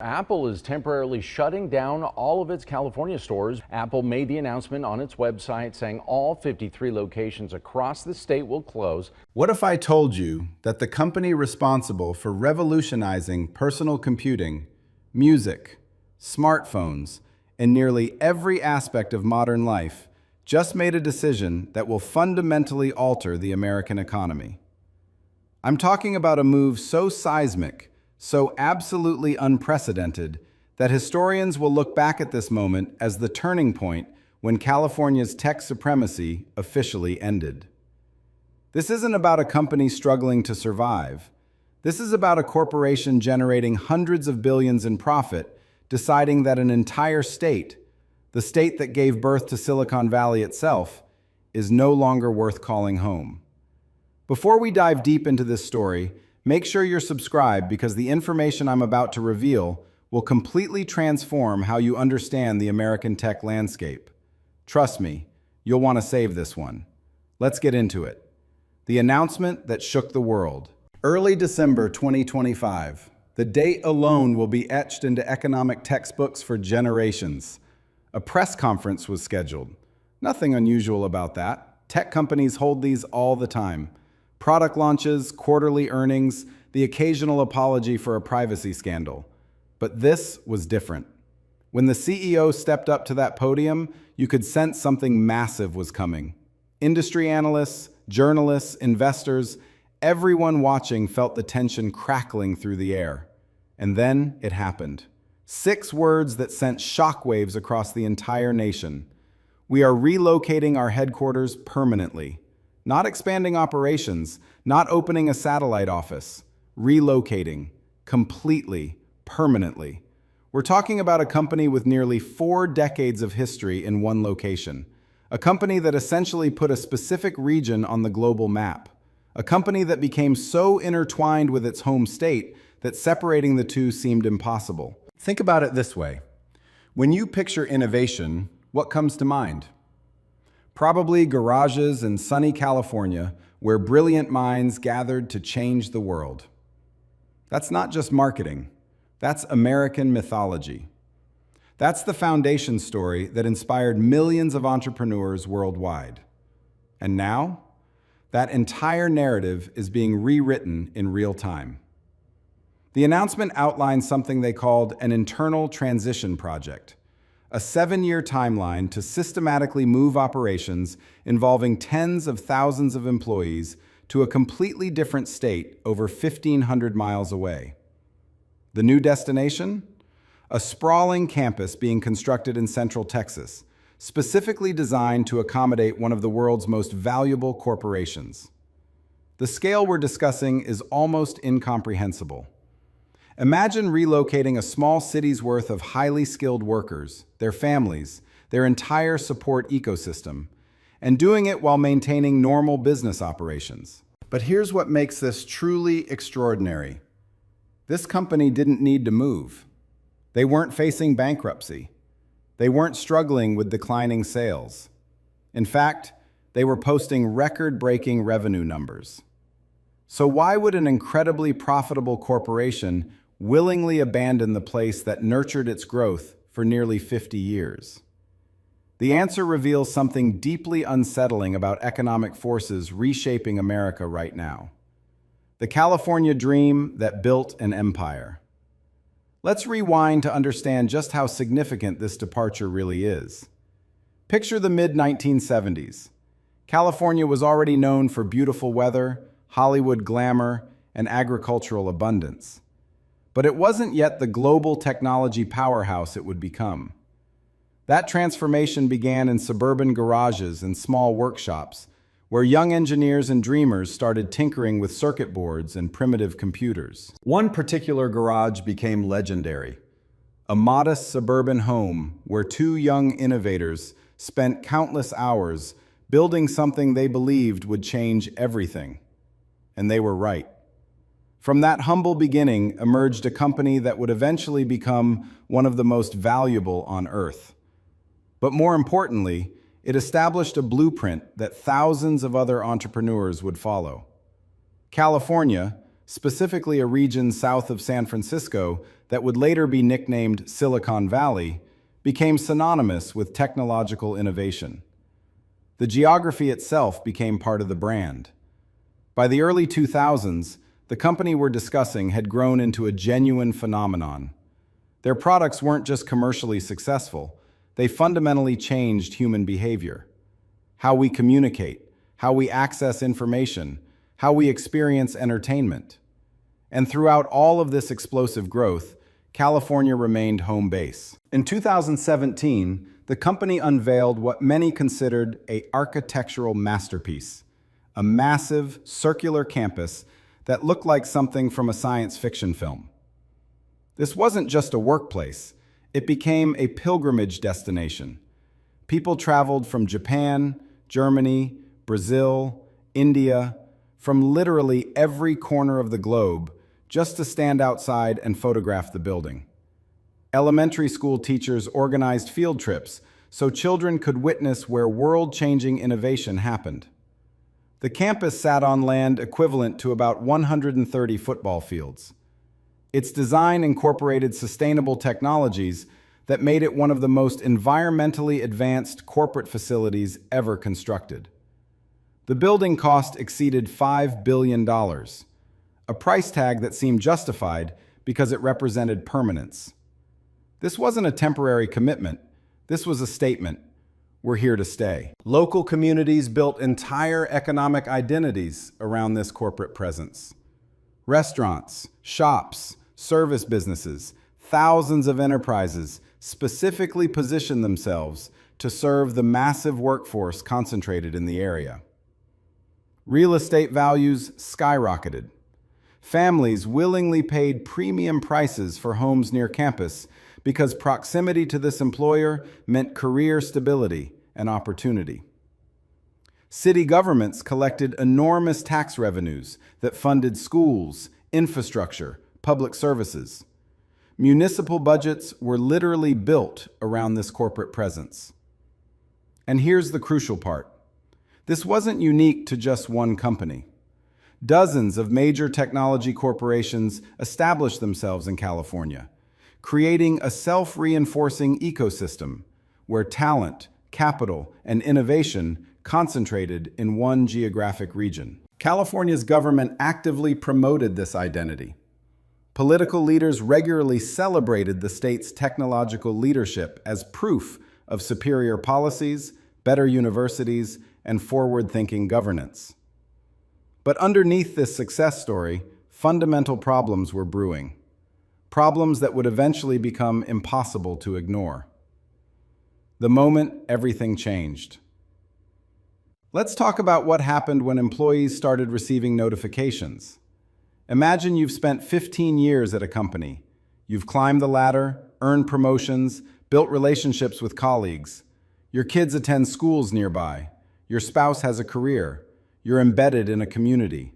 Apple is temporarily shutting down all of its California stores. Apple made the announcement on its website saying all 53 locations across the state will close. What if I told you that the company responsible for revolutionizing personal computing, music, smartphones, and nearly every aspect of modern life just made a decision that will fundamentally alter the American economy? I'm talking about a move so seismic, so absolutely unprecedented, that historians will look back at this moment as the turning point when California's tech supremacy officially ended. This isn't about a company struggling to survive. This is about a corporation generating hundreds of billions in profit, deciding that an entire state, the state that gave birth to Silicon Valley itself, is no longer worth calling home. Before we dive deep into this story, make sure you're subscribed because the information I'm about to reveal will completely transform how you understand the American tech landscape. Trust me, you'll want to save this one. Let's get into it. The announcement that shook the world. Early December 2025. The date alone will be etched into economic textbooks for generations. A press conference was scheduled. Nothing unusual about that. Tech companies hold these all the time. Product launches, quarterly earnings, the occasional apology for a privacy scandal. But this was different. When the CEO stepped up to that podium, you could sense something massive was coming. Industry analysts, journalists, investors, everyone watching felt the tension crackling through the air. And then it happened. 6 words that sent shockwaves across the entire nation. We are relocating our headquarters permanently. Not expanding operations, not opening a satellite office, relocating, completely, permanently. We're talking about a company with nearly 4 decades of history in one location. A company that essentially put a specific region on the global map. A company that became so intertwined with its home state that separating the two seemed impossible. Think about it this way. When you picture innovation, what comes to mind? Probably garages in sunny California where brilliant minds gathered to change the world. That's not just marketing. That's American mythology. That's the foundation story that inspired millions of entrepreneurs worldwide. And now, that entire narrative is being rewritten in real time. The announcement outlined something they called an internal transition project. A 7-year timeline to systematically move operations involving tens of thousands of employees to a completely different state over 1,500 miles away. The new destination? A sprawling campus being constructed in Central Texas, specifically designed to accommodate one of the world's most valuable corporations. The scale we're discussing is almost incomprehensible. Imagine relocating a small city's worth of highly skilled workers, their families, their entire support ecosystem, and doing it while maintaining normal business operations. But here's what makes this truly extraordinary. This company didn't need to move. They weren't facing bankruptcy. They weren't struggling with declining sales. In fact, they were posting record-breaking revenue numbers. So why would an incredibly profitable corporation willingly abandon the place that nurtured its growth for nearly 50 years? The answer reveals something deeply unsettling about economic forces reshaping America right now. The California dream that built an empire. Let's rewind to understand just how significant this departure really is. Picture the mid-1970s. California was already known for beautiful weather, Hollywood glamour, and agricultural abundance. But it wasn't yet the global technology powerhouse it would become. That transformation began in suburban garages and small workshops, where young engineers and dreamers started tinkering with circuit boards and primitive computers. One particular garage became legendary. A modest suburban home where 2 young innovators spent countless hours building something they believed would change everything. And they were right. From that humble beginning emerged a company that would eventually become one of the most valuable on Earth. But more importantly, it established a blueprint that thousands of other entrepreneurs would follow. California, specifically a region south of San Francisco that would later be nicknamed Silicon Valley, became synonymous with technological innovation. The geography itself became part of the brand. By the early 2000s, the company we're discussing had grown into a genuine phenomenon. Their products weren't just commercially successful, they fundamentally changed human behavior. How we communicate, how we access information, how we experience entertainment. And throughout all of this explosive growth, California remained home base. In 2017, the company unveiled what many considered an architectural masterpiece, a massive, circular campus that looked like something from a science fiction film. This wasn't just a workplace, it became a pilgrimage destination. People traveled from Japan, Germany, Brazil, India, from literally every corner of the globe just to stand outside and photograph the building. Elementary school teachers organized field trips so children could witness where world-changing innovation happened. The campus sat on land equivalent to about 130 football fields. Its design incorporated sustainable technologies that made it one of the most environmentally advanced corporate facilities ever constructed. The building cost exceeded $5 billion, a price tag that seemed justified because it represented permanence. This wasn't a temporary commitment, this was a statement. We're here to stay. Local communities built entire economic identities around this corporate presence. Restaurants, shops, service businesses, thousands of enterprises specifically positioned themselves to serve the massive workforce concentrated in the area. Real estate values skyrocketed. Families willingly paid premium prices for homes near campus because proximity to this employer meant career stability and opportunity. City governments collected enormous tax revenues that funded schools, infrastructure, public services. Municipal budgets were literally built around this corporate presence. And here's the crucial part. This wasn't unique to just one company. Dozens of major technology corporations established themselves in California, creating a self-reinforcing ecosystem where talent, capital, and innovation concentrated in one geographic region. California's government actively promoted this identity. Political leaders regularly celebrated the state's technological leadership as proof of superior policies, better universities, and forward-thinking governance. But underneath this success story, fundamental problems were brewing. Problems that would eventually become impossible to ignore. The moment everything changed. Let's talk about what happened when employees started receiving notifications. Imagine you've spent 15 years at a company. You've climbed the ladder, earned promotions, built relationships with colleagues. Your kids attend schools nearby. Your spouse has a career. You're embedded in a community.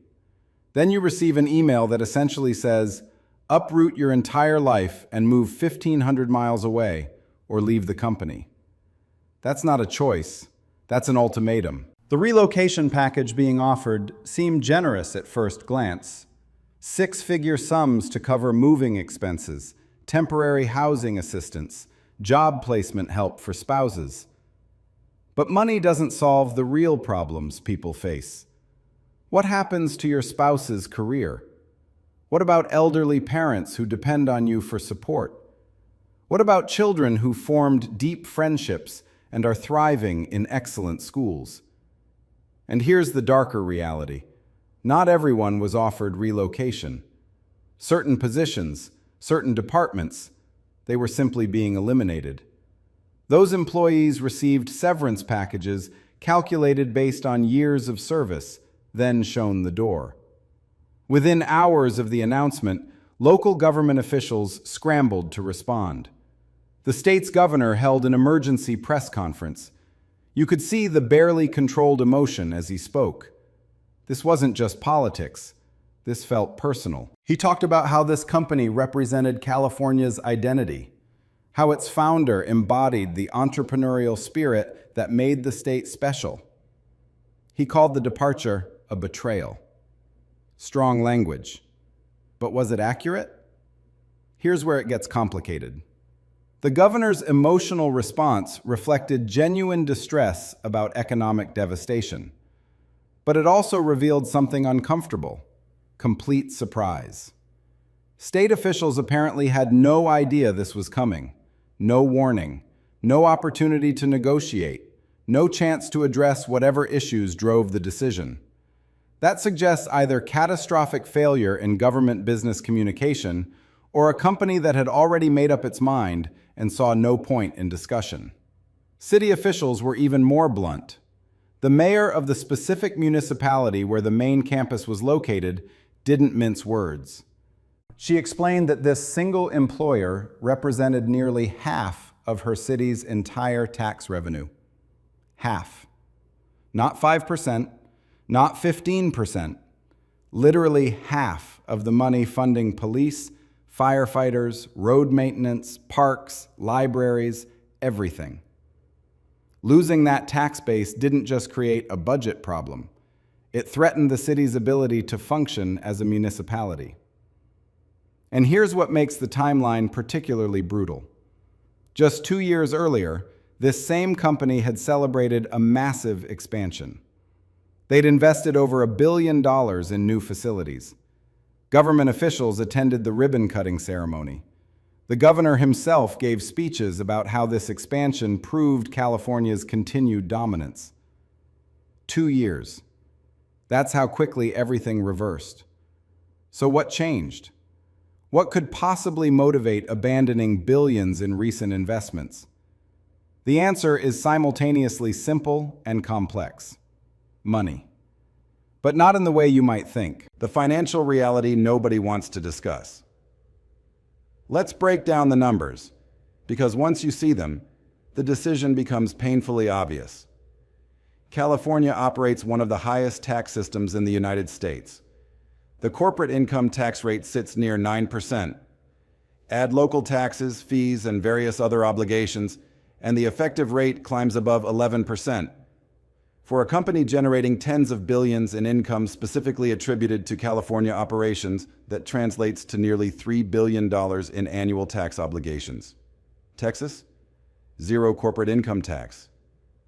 Then you receive an email that essentially says, uproot your entire life and move 1,500 miles away or leave the company. That's not a choice. That's an ultimatum. The relocation package being offered seemed generous at first glance. Six-figure sums to cover moving expenses, temporary housing assistance, job placement help for spouses. But money doesn't solve the real problems people face. What happens to your spouse's career? What about elderly parents who depend on you for support? What about children who formed deep friendships and are thriving in excellent schools? And here's the darker reality. Not everyone was offered relocation. Certain positions, certain departments, they were simply being eliminated. Those employees received severance packages calculated based on years of service, then shown the door. Within hours of the announcement, local government officials scrambled to respond. The state's governor held an emergency press conference. You could see the barely controlled emotion as he spoke. This wasn't just politics. This felt personal. He talked about how this company represented California's identity, how its founder embodied the entrepreneurial spirit that made the state special. He called the departure a betrayal. Strong language. But was it accurate? Here's where it gets complicated. The governor's emotional response reflected genuine distress about economic devastation. But it also revealed something uncomfortable: complete surprise. State officials apparently had no idea this was coming. No warning, no opportunity to negotiate, no chance to address whatever issues drove the decision. That suggests either catastrophic failure in government business communication or a company that had already made up its mind and saw no point in discussion. City officials were even more blunt. The mayor of the specific municipality where the main campus was located didn't mince words. She explained that this single employer represented nearly half of her city's entire tax revenue. Half. Not 5%, not 15%. Literally half of the money funding police, firefighters, road maintenance, parks, libraries, everything. Losing that tax base didn't just create a budget problem. It threatened the city's ability to function as a municipality. And here's what makes the timeline particularly brutal. Just 2 years earlier, this same company had celebrated a massive expansion. They'd invested over $1 billion in new facilities. Government officials attended the ribbon-cutting ceremony. The governor himself gave speeches about how this expansion proved California's continued dominance. 2 years. That's how quickly everything reversed. So what changed? What could possibly motivate abandoning billions in recent investments? The answer is simultaneously simple and complex. Money. But not in the way you might think. The financial reality nobody wants to discuss. Let's break down the numbers, because once you see them, the decision becomes painfully obvious. California operates one of the highest tax systems in the United States. The corporate income tax rate sits near 9%. Add local taxes, fees, and various other obligations, and the effective rate climbs above 11%. For a company generating tens of billions in income specifically attributed to California operations, that translates to nearly $3 billion in annual tax obligations. Texas? Zero corporate income tax.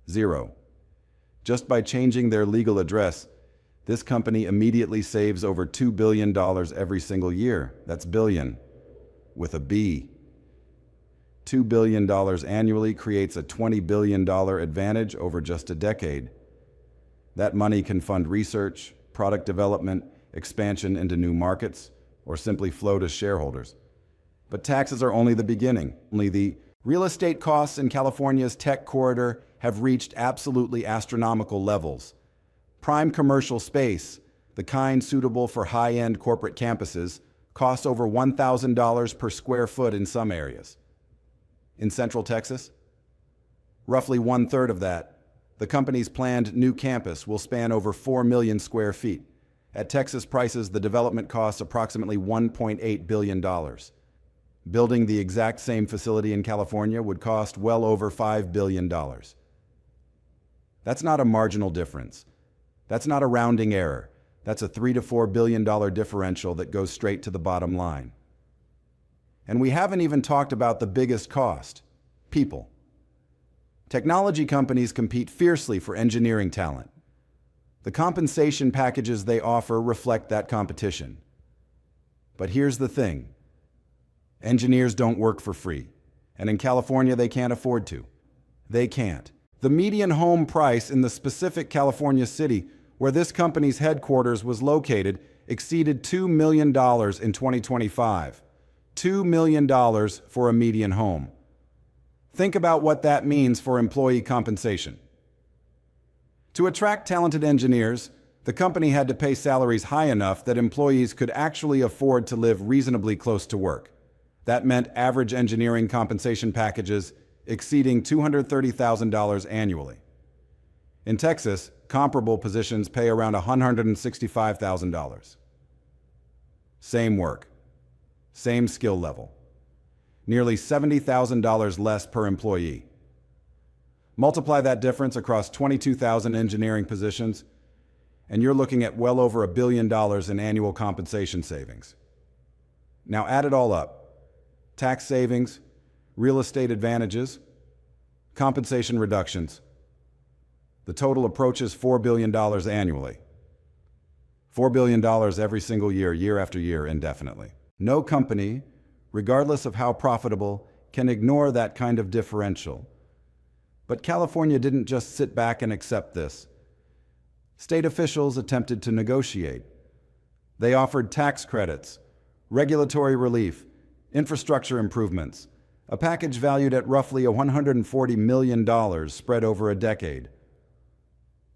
Zero. Just by changing their legal address, this company immediately saves over $2 billion every single year. That's billion, with a B. $2 billion annually creates a $20 billion advantage over just a decade. That money can fund research, product development, expansion into new markets, or simply flow to shareholders. But taxes are only the beginning. Only the real estate costs in California's tech corridor have reached absolutely astronomical levels. Prime commercial space, the kind suitable for high-end corporate campuses, costs over $1,000 per square foot in some areas. In Central Texas, roughly 1/3 of that, the company's planned new campus will span over 4 million square feet. At Texas prices, the development costs approximately $1.8 billion. Building the exact same facility in California would cost well over $5 billion. That's not a marginal difference. That's not a rounding error. That's a $3 to $4 billion differential that goes straight to the bottom line. And we haven't even talked about the biggest cost: people. Technology companies compete fiercely for engineering talent. The compensation packages they offer reflect that competition. But here's the thing: engineers don't work for free, and in California they can't afford to. They can't. The median home price in the specific California city where this company's headquarters was located exceeded $2 million in 2025. $2 million for a median home. Think about what that means for employee compensation. To attract talented engineers, the company had to pay salaries high enough that employees could actually afford to live reasonably close to work. That meant average engineering compensation packages exceeding $230,000 annually. In Texas, comparable positions pay around $165,000. Same work, same skill level, nearly $70,000 less per employee. Multiply that difference across 22,000 engineering positions, and you're looking at well over $1 billion in annual compensation savings. Now add it all up. tax savings, real estate advantages, compensation reductions. The total approaches $4 billion annually. $4 billion every single year, year after year, indefinitely. No company, regardless of how profitable, can ignore that kind of differential. But California didn't just sit back and accept this. State officials attempted to negotiate. They offered tax credits, regulatory relief, infrastructure improvements, a package valued at roughly $140 million spread over a decade.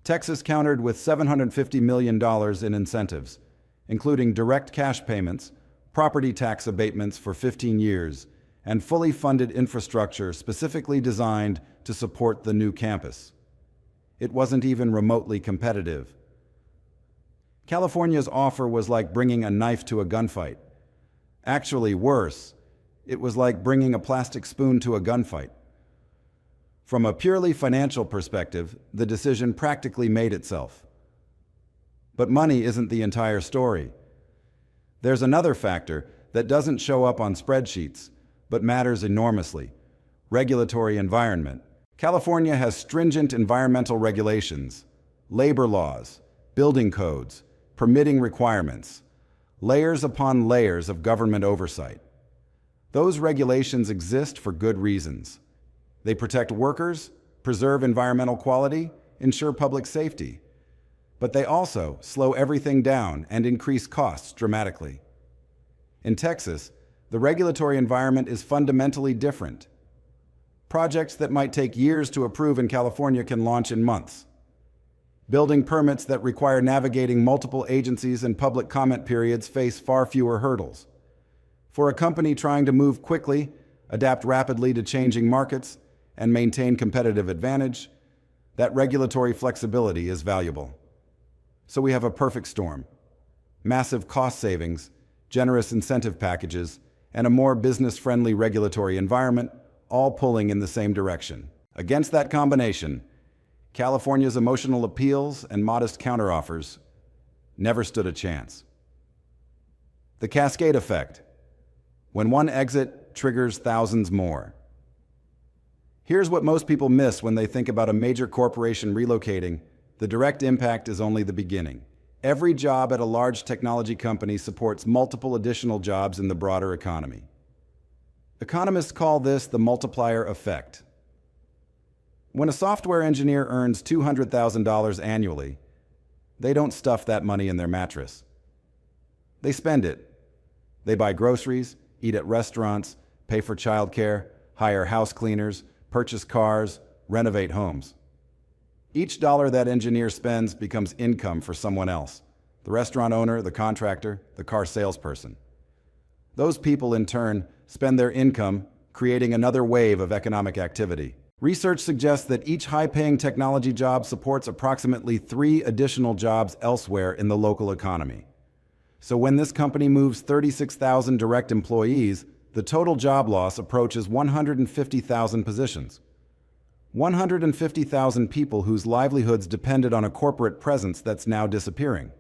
Texas countered with $750 million in incentives, including direct cash payments, property tax abatements for 15 years, and fully funded infrastructure specifically designed to support the new campus. It wasn't even remotely competitive. California's offer was like bringing a knife to a gunfight. Actually, worse, it was like bringing a plastic spoon to a gunfight. From a purely financial perspective, the decision practically made itself. But money isn't the entire story. There's another factor that doesn't show up on spreadsheets, but matters enormously: regulatory environment. California has stringent environmental regulations, labor laws, building codes, permitting requirements, layers upon layers of government oversight. Those regulations exist for good reasons. They protect workers, preserve environmental quality, ensure public safety. But they also slow everything down and increase costs dramatically. In Texas, the regulatory environment is fundamentally different. Projects that might take years to approve in California can launch in months. Building permits that require navigating multiple agencies and public comment periods face far fewer hurdles. For a company trying to move quickly, adapt rapidly to changing markets, and maintain competitive advantage, that regulatory flexibility is valuable. So we have a perfect storm: massive cost savings, generous incentive packages, and a more business-friendly regulatory environment, all pulling in the same direction. Against that combination, California's emotional appeals and modest counteroffers never stood a chance. The cascade effect: when one exit triggers thousands more. Here's what most people miss when they think about a major corporation relocating: the direct impact is only the beginning. Every job at a large technology company supports multiple additional jobs in the broader economy. Economists call this the multiplier effect. When a software engineer earns $200,000 annually, they don't stuff that money in their mattress. They spend it. They buy groceries, eat at restaurants, pay for childcare, hire house cleaners, purchase cars, renovate homes. Each dollar that engineer spends becomes income for someone else: the restaurant owner, the contractor, the car salesperson. Those people, in turn, spend their income creating another wave of economic activity. Research suggests that each high-paying technology job supports approximately 3 additional jobs elsewhere in the local economy. So when this company moves 36,000 direct employees, the total job loss approaches 150,000 positions. 150,000 people whose livelihoods depended on a corporate presence that's now disappearing.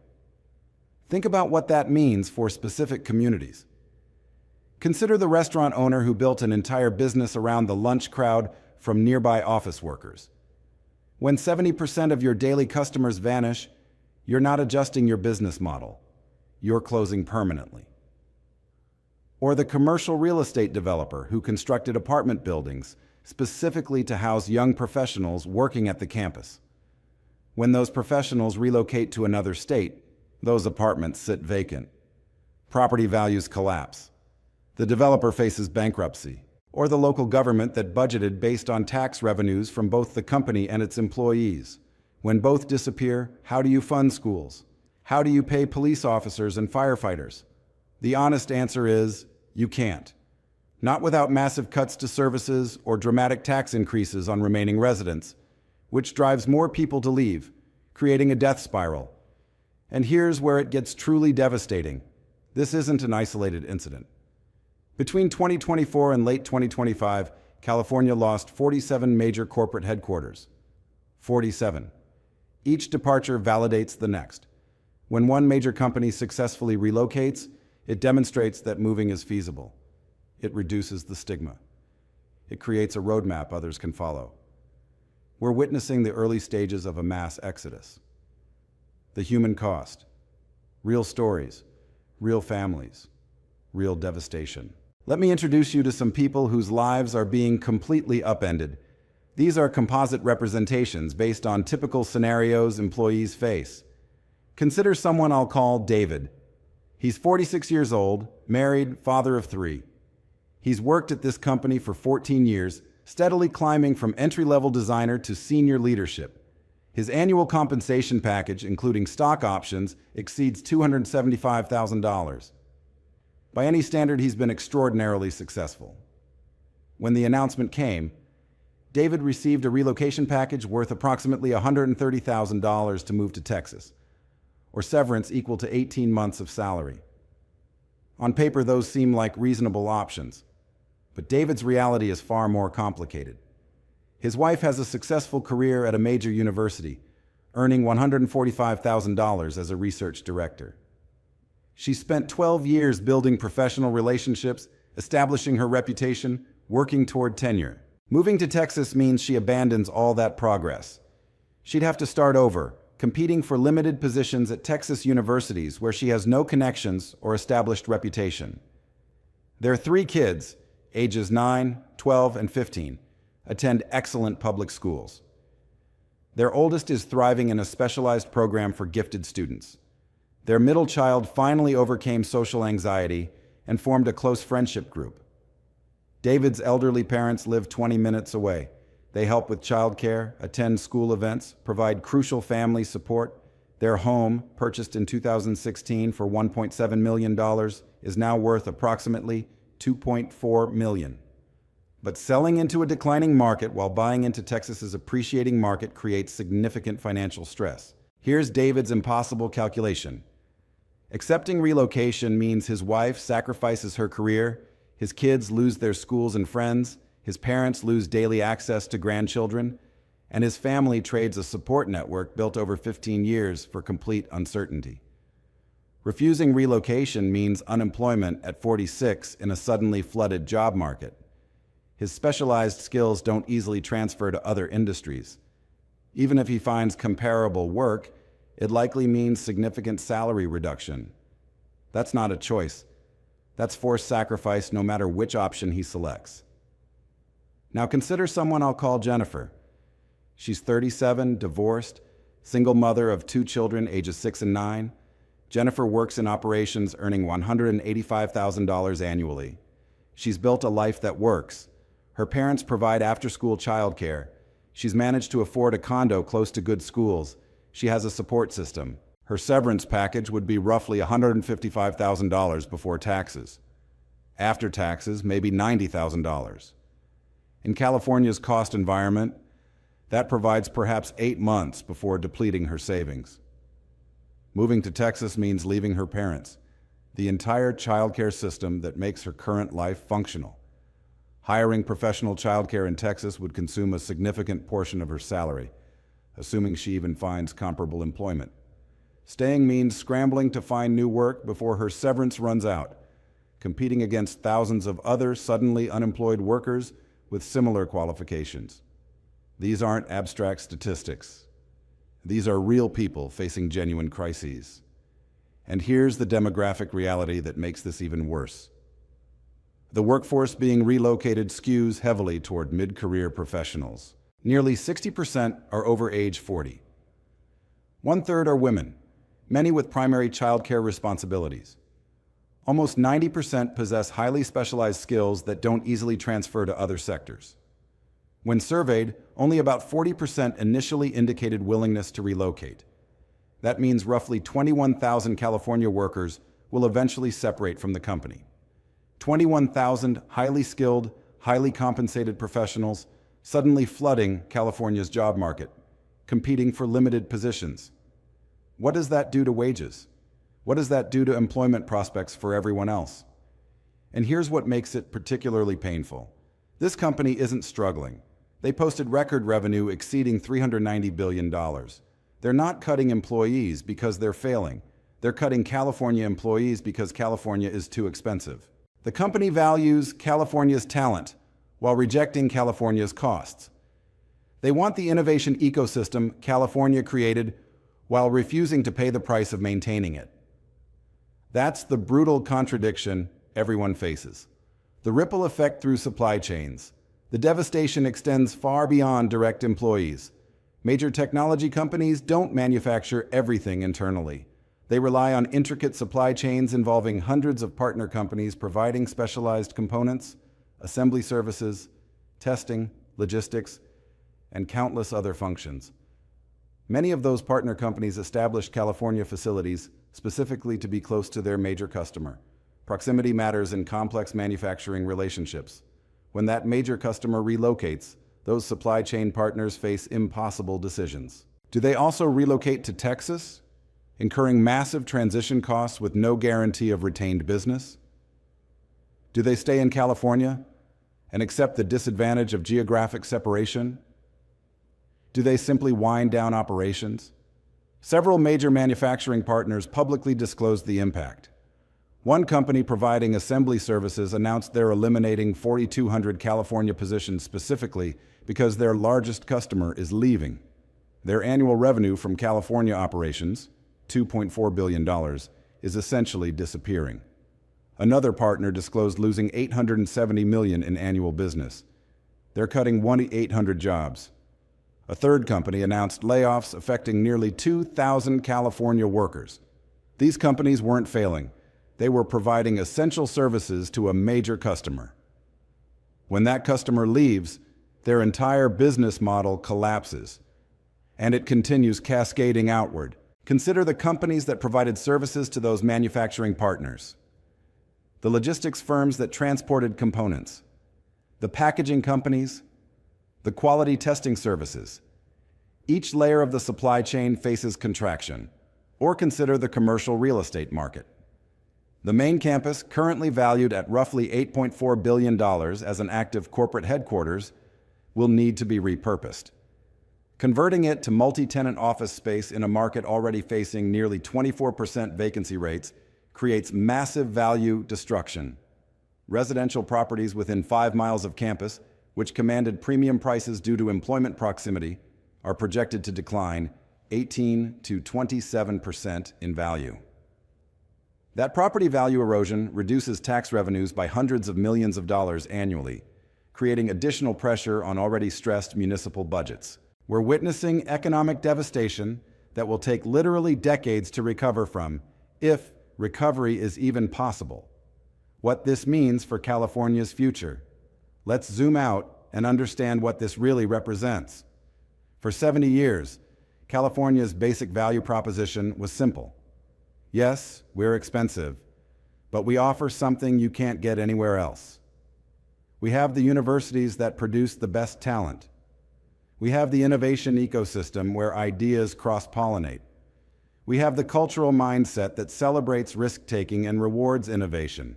Think about what that means for specific communities. Consider the restaurant owner who built an entire business around the lunch crowd from nearby office workers. When 70% of your daily customers vanish, you're not adjusting your business model. You're closing permanently. Or the commercial real estate developer who constructed apartment buildings specifically to house young professionals working at the campus. When those professionals relocate to another state, those apartments sit vacant. Property values collapse. The developer faces bankruptcy. Or the local government that budgeted based on tax revenues from both the company and its employees. When both disappear, how do you fund schools? How do you pay police officers and firefighters? The honest answer is, you can't. Not without massive cuts to services or dramatic tax increases on remaining residents, which drives more people to leave, creating a death spiral. And here's where it gets truly devastating. This isn't an isolated incident. Between 2024 and late 2025, California lost 47 major corporate headquarters. 47. Each departure validates the next. When one major company successfully relocates, it demonstrates that moving is feasible. It reduces the stigma. It creates a roadmap others can follow. We're witnessing the early stages of a mass exodus. The human cost. Real stories, real families, real devastation. Let me introduce you to some people whose lives are being completely upended. These are composite representations based on typical scenarios employees face. Consider someone I'll call David. He's 46 years old, married, father of 3. He's worked at this company for 14 years, steadily climbing from entry-level designer to senior leadership. His annual compensation package, including stock options, exceeds $275,000. By any standard, he's been extraordinarily successful. When the announcement came, David received a relocation package worth approximately $130,000 to move to Texas, or severance equal to 18 months of salary. On paper, those seem like reasonable options, but David's reality is far more complicated. His wife has a successful career at a major university, earning $145,000 as a research director. She spent 12 years building professional relationships, establishing her reputation, working toward tenure. Moving to Texas means she abandons all that progress. She'd have to start over, competing for limited positions at Texas universities where she has no connections or established reputation. Their 3 kids, ages 9, 12, and 15, attend excellent public schools. Their oldest is thriving in a specialized program for gifted students. Their middle child finally overcame social anxiety and formed a close friendship group. David's elderly parents live 20 minutes away. They help with childcare, attend school events, provide crucial family support. Their home, purchased in 2016 for $1.7 million, is now worth approximately $2.4 million. But selling into a declining market while buying into Texas's appreciating market creates significant financial stress. Here's David's impossible calculation. Accepting relocation means his wife sacrifices her career, his kids lose their schools and friends, his parents lose daily access to grandchildren, and his family trades a support network built over 15 years for complete uncertainty. Refusing relocation means unemployment at 46 in a suddenly flooded job market. His specialized skills don't easily transfer to other industries. Even if he finds comparable work, it likely means significant salary reduction. That's not a choice. That's forced sacrifice no matter which option he selects. Now consider someone I'll call Jennifer. She's 37, divorced, single mother of 2 children ages 6 and 9. Jennifer works in operations earning $185,000 annually. She's built a life that works. Her parents provide after-school childcare. She's managed to afford a condo close to good schools. She has a support system. Her severance package would be roughly $155,000 before taxes. After taxes, maybe $90,000. In California's cost environment, that provides perhaps 8 months before depleting her savings. Moving to Texas means leaving her parents, the entire childcare system that makes her current life functional. Hiring professional childcare in Texas would consume a significant portion of her salary, assuming she even finds comparable employment. Staying means scrambling to find new work before her severance runs out, competing against thousands of other suddenly unemployed workers with similar qualifications. These aren't abstract statistics. These are real people facing genuine crises. And here's the demographic reality that makes this even worse. The workforce being relocated skews heavily toward mid-career professionals. Nearly 60% are over age 40. 1/3 are women, many with primary childcare responsibilities. Almost 90% possess highly specialized skills that don't easily transfer to other sectors. When surveyed, only about 40% initially indicated willingness to relocate. That means roughly 21,000 California workers will eventually separate from the company. 21,000 highly skilled, highly compensated professionals suddenly flooding California's job market, competing for limited positions. What does that do to wages? What does that do to employment prospects for everyone else? And here's what makes it particularly painful. This company isn't struggling. They posted record revenue exceeding $390 billion. They're not cutting employees because they're failing. They're cutting California employees because California is too expensive. The company values California's talent while rejecting California's costs. They want the innovation ecosystem California created while refusing to pay the price of maintaining it. That's the brutal contradiction everyone faces. The ripple effect through supply chains. The devastation extends far beyond direct employees. Major technology companies don't manufacture everything internally. They rely on intricate supply chains involving hundreds of partner companies providing specialized components, assembly services, testing, logistics, and countless other functions. Many of those partner companies established California facilities specifically to be close to their major customer. Proximity matters in complex manufacturing relationships. When that major customer relocates, those supply chain partners face impossible decisions. Do they also relocate to Texas, incurring massive transition costs with no guarantee of retained business? Do they stay in California and accept the disadvantage of geographic separation? Do they simply wind down operations? Several major manufacturing partners publicly disclosed the impact. One company providing assembly services announced they're eliminating 4,200 California positions specifically because their largest customer is leaving. Their annual revenue from California operations, $2.4 billion, is essentially disappearing. Another partner disclosed losing $870 million in annual business. They're cutting 1,800 jobs. A third company announced layoffs affecting nearly 2,000 California workers. These companies weren't failing. They were providing essential services to a major customer. When that customer leaves, their entire business model collapses, and it continues cascading outward. Consider the companies that provided services to those manufacturing partners, the logistics firms that transported components, the packaging companies, the quality testing services. Each layer of the supply chain faces contraction. Or consider the commercial real estate market. The main campus, currently valued at roughly $8.4 billion as an active corporate headquarters, will need to be repurposed. Converting it to multi-tenant office space in a market already facing nearly 24% vacancy rates creates massive value destruction. Residential properties within 5 miles of campus, which commanded premium prices due to employment proximity, are projected to decline 18 to 27% in value. That property value erosion reduces tax revenues by hundreds of millions of dollars annually, creating additional pressure on already stressed municipal budgets. We're witnessing economic devastation that will take literally decades to recover from, if recovery is even possible. What this means for California's future. Let's zoom out and understand what this really represents. For 70 years, California's basic value proposition was simple. Yes, we're expensive, but we offer something you can't get anywhere else. We have the universities that produce the best talent. We have the innovation ecosystem where ideas cross-pollinate. We have the cultural mindset that celebrates risk-taking and rewards innovation.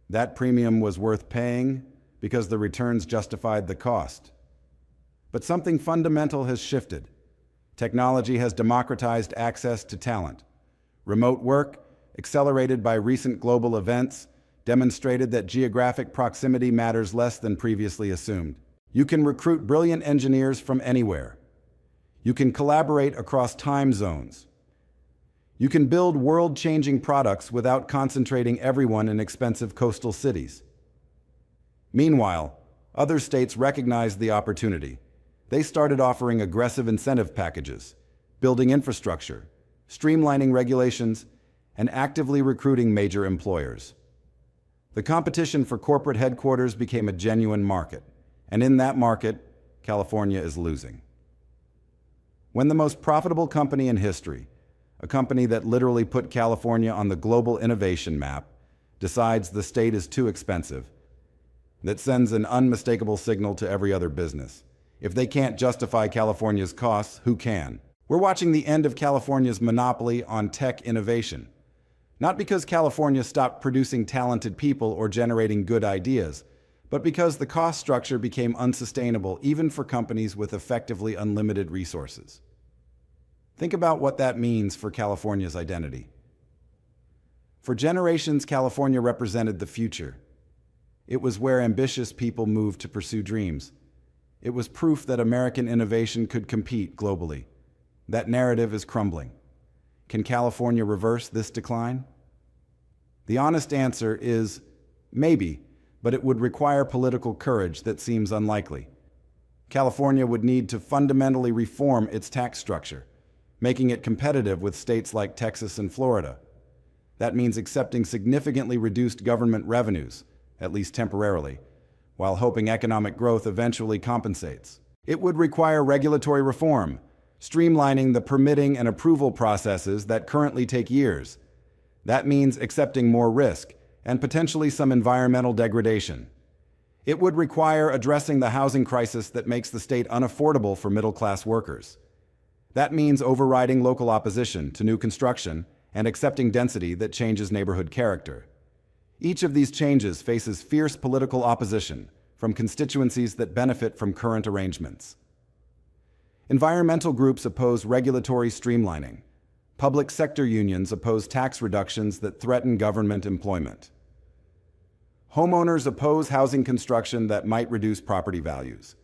That premium was worth paying because the returns justified the cost. But something fundamental has shifted. Technology has democratized access to talent. Remote work, accelerated by recent global events, demonstrated that geographic proximity matters less than previously assumed. You can recruit brilliant engineers from anywhere. You can collaborate across time zones. You can build world-changing products without concentrating everyone in expensive coastal cities. Meanwhile, other states recognized the opportunity. They started offering aggressive incentive packages, building infrastructure, streamlining regulations, and actively recruiting major employers. The competition for corporate headquarters became a genuine market, and in that market, California is losing. When the most profitable company in history, a company that literally put California on the global innovation map, decides the state is too expensive, that sends an unmistakable signal to every other business. If they can't justify California's costs, who can? We're watching the end of California's monopoly on tech innovation. Not because California stopped producing talented people or generating good ideas, but because the cost structure became unsustainable even for companies with effectively unlimited resources. Think about what that means for California's identity. For generations, California represented the future. It was where ambitious people moved to pursue dreams. It was proof that American innovation could compete globally. That narrative is crumbling. Can California reverse this decline? The honest answer is maybe, but it would require political courage that seems unlikely. California would need to fundamentally reform its tax structure, making it competitive with states like Texas and Florida. That means accepting significantly reduced government revenues, at least temporarily, while hoping economic growth eventually compensates. It would require regulatory reform, streamlining the permitting and approval processes that currently take years. That means accepting more risk and potentially some environmental degradation. It would require addressing the housing crisis that makes the state unaffordable for middle-class workers. That means overriding local opposition to new construction and accepting density that changes neighborhood character. Each of these changes faces fierce political opposition from constituencies that benefit from current arrangements. Environmental groups oppose regulatory streamlining. Public sector unions oppose tax reductions that threaten government employment. Homeowners oppose housing construction that might reduce property values.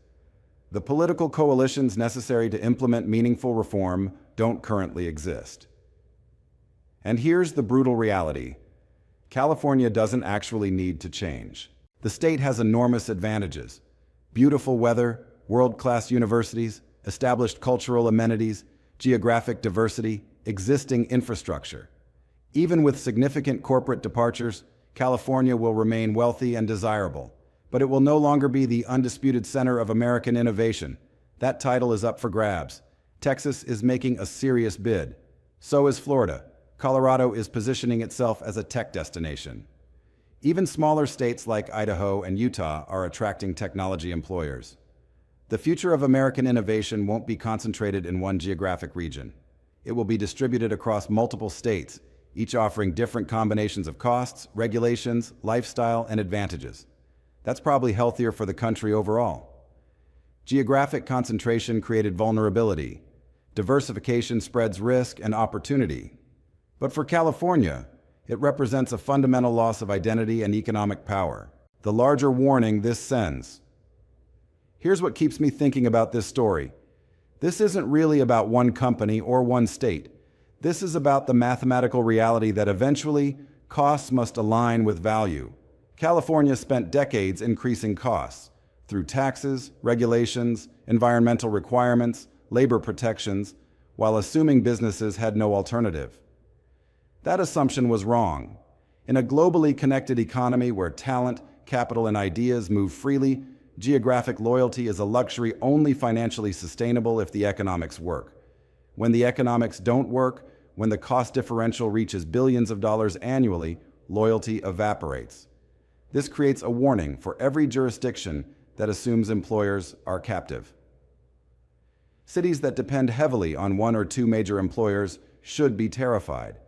The political coalitions necessary to implement meaningful reform don't currently exist. And here's the brutal reality. California doesn't actually need to change. The state has enormous advantages: beautiful weather, world-class universities, established cultural amenities, geographic diversity, existing infrastructure. Even with significant corporate departures, California will remain wealthy and desirable, but it will no longer be the undisputed center of American innovation. That title is up for grabs. Texas is making a serious bid. So is Florida. Colorado is positioning itself as a tech destination. Even smaller states like Idaho and Utah are attracting technology employers. The future of American innovation won't be concentrated in one geographic region. It will be distributed across multiple states, each offering different combinations of costs, regulations, lifestyle, and advantages. That's probably healthier for the country overall. Geographic concentration created vulnerability. Diversification spreads risk and opportunity. But for California, it represents a fundamental loss of identity and economic power. The larger warning this sends. Here's what keeps me thinking about this story. This isn't really about one company or one state. This is about the mathematical reality that eventually costs must align with value. California spent decades increasing costs through taxes, regulations, environmental requirements, labor protections, while assuming businesses had no alternative. That assumption was wrong. In a globally connected economy where talent, capital, and ideas move freely, geographic loyalty is a luxury only financially sustainable if the economics work. When the economics don't work, when the cost differential reaches billions of dollars annually, loyalty evaporates. This creates a warning for every jurisdiction that assumes employers are captive. Cities that depend heavily on one or two major employers should be terrified.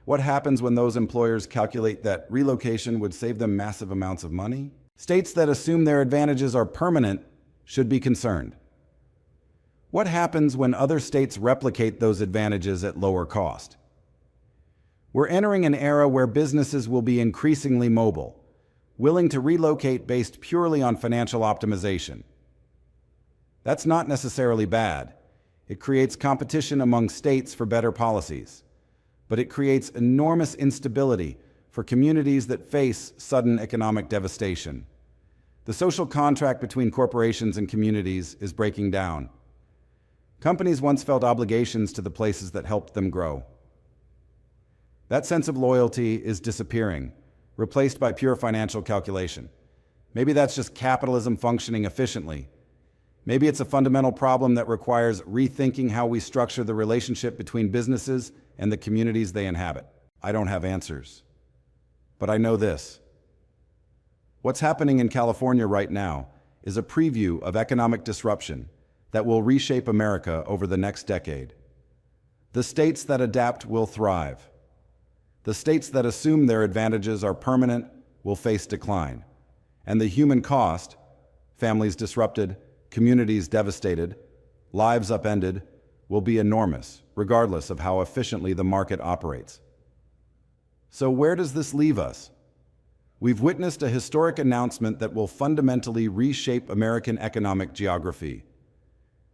What happens when those employers calculate that relocation would save them massive amounts of money? States that assume their advantages are permanent should be concerned. What happens when other states replicate those advantages at lower cost? We're entering an era where businesses will be increasingly mobile, willing to relocate based purely on financial optimization. That's not necessarily bad. It creates competition among states for better policies. But it creates enormous instability for communities that face sudden economic devastation. The social contract between corporations and communities is breaking down. Companies once felt obligations to the places that helped them grow. That sense of loyalty is disappearing, replaced by pure financial calculation. Maybe that's just capitalism functioning efficiently. Maybe it's a fundamental problem that requires rethinking how we structure the relationship between businesses and the communities they inhabit. I don't have answers. But I know this. What's happening in California right now is a preview of economic disruption that will reshape America over the next decade. The states that adapt will thrive. The states that assume their advantages are permanent will face decline. And the human cost, families disrupted, communities devastated, lives upended, will be enormous, regardless of how efficiently the market operates. So where does this leave us? We've witnessed a historic announcement that will fundamentally reshape American economic geography.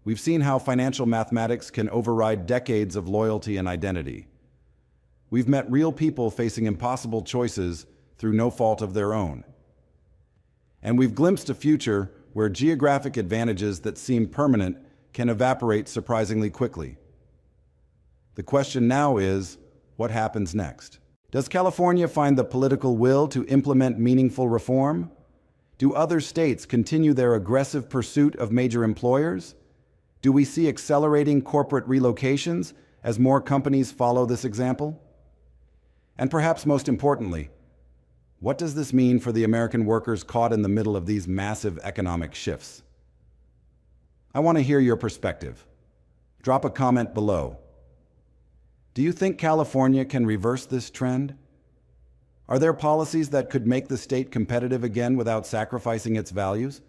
We've seen how financial mathematics can override decades of loyalty and identity. We've met real people facing impossible choices through no fault of their own. And we've glimpsed a future where geographic advantages that seem permanent can evaporate surprisingly quickly. The question now is, what happens next? Does California find the political will to implement meaningful reform? Do other states continue their aggressive pursuit of major employers? Do we see accelerating corporate relocations as more companies follow this example? And perhaps most importantly, what does this mean for the American workers caught in the middle of these massive economic shifts? I want to hear your perspective. Drop a comment below. Do you think California can reverse this trend? Are there policies that could make the state competitive again without sacrificing its values?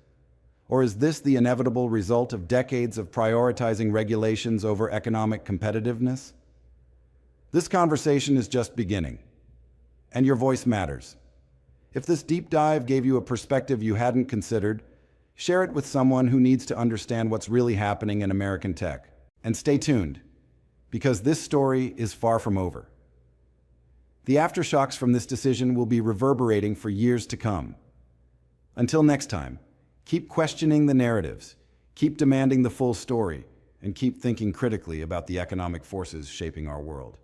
Or is this the inevitable result of decades of prioritizing regulations over economic competitiveness? This conversation is just beginning, and your voice matters. If this deep dive gave you a perspective you hadn't considered, share it with someone who needs to understand what's really happening in American tech. And stay tuned, because this story is far from over. The aftershocks from this decision will be reverberating for years to come. Until next time, keep questioning the narratives, keep demanding the full story, and keep thinking critically about the economic forces shaping our world.